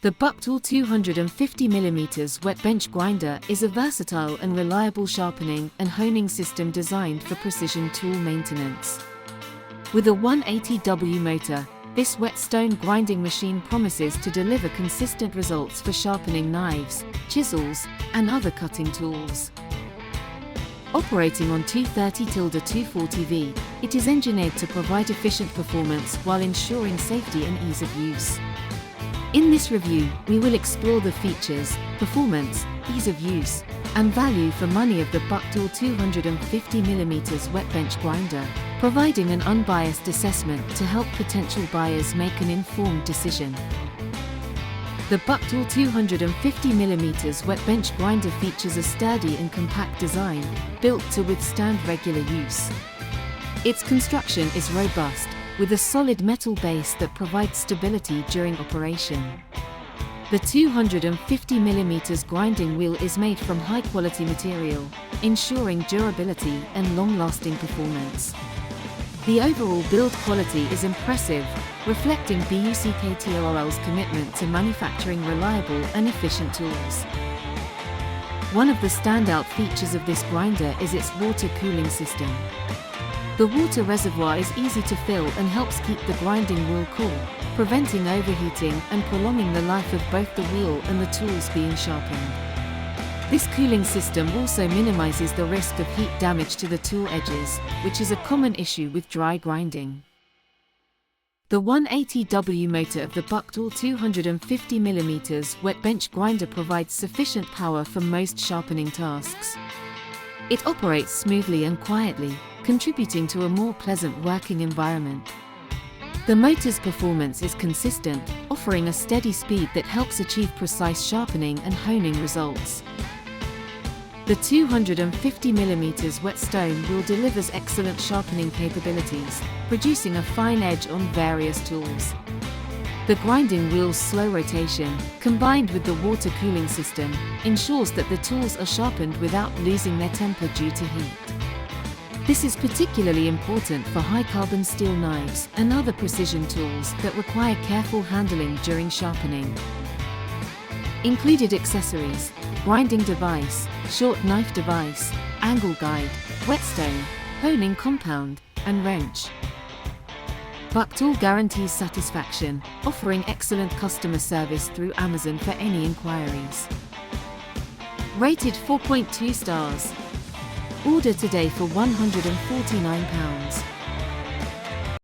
The BUCKTOOL 250mm wet bench grinder is a versatile and reliable sharpening and honing system designed for precision tool maintenance. With a 180W motor, this whetstone grinding machine promises to deliver consistent results for sharpening knives, chisels, and other cutting tools. Operating on 230-240V, it is engineered to provide efficient performance while ensuring safety and ease of use. In this review, we will explore the features, performance, ease of use, and value for money of the BUCKTOOL 250mm wet bench grinder, providing an unbiased assessment to help potential buyers make an informed decision. The BUCKTOOL 250mm wet bench grinder features a sturdy and compact design, built to withstand regular use. Its construction is robust, with a solid metal base that provides stability during operation. The 250mm grinding wheel is made from high-quality material, ensuring durability and long-lasting performance. The overall build quality is impressive, reflecting BUCKTOOL's commitment to manufacturing reliable and efficient tools. One of the standout features of this grinder is its water cooling system. The water reservoir is easy to fill and helps keep the grinding wheel cool, preventing overheating and prolonging the life of both the wheel and the tools being sharpened. This cooling system also minimizes the risk of heat damage to the tool edges, which is a common issue with dry grinding. The 180W motor of the BUCKTOOL 250mm wet bench grinder provides sufficient power for most sharpening tasks. It operates smoothly and quietly, contributing to a more pleasant working environment. The motor's performance is consistent, offering a steady speed that helps achieve precise sharpening and honing results. The 250mm whetstone wheel delivers excellent sharpening capabilities, producing a fine edge on various tools. The grinding wheel's slow rotation, combined with the water cooling system, ensures that the tools are sharpened without losing their temper due to heat. This is particularly important for high-carbon steel knives and other precision tools that require careful handling during sharpening. Included accessories: grinding device, short knife device, angle guide, whetstone, honing compound, and wrench. BUCKTOOL guarantees satisfaction, offering excellent customer service through Amazon for any inquiries. Rated 4.2 stars. Order today for £149.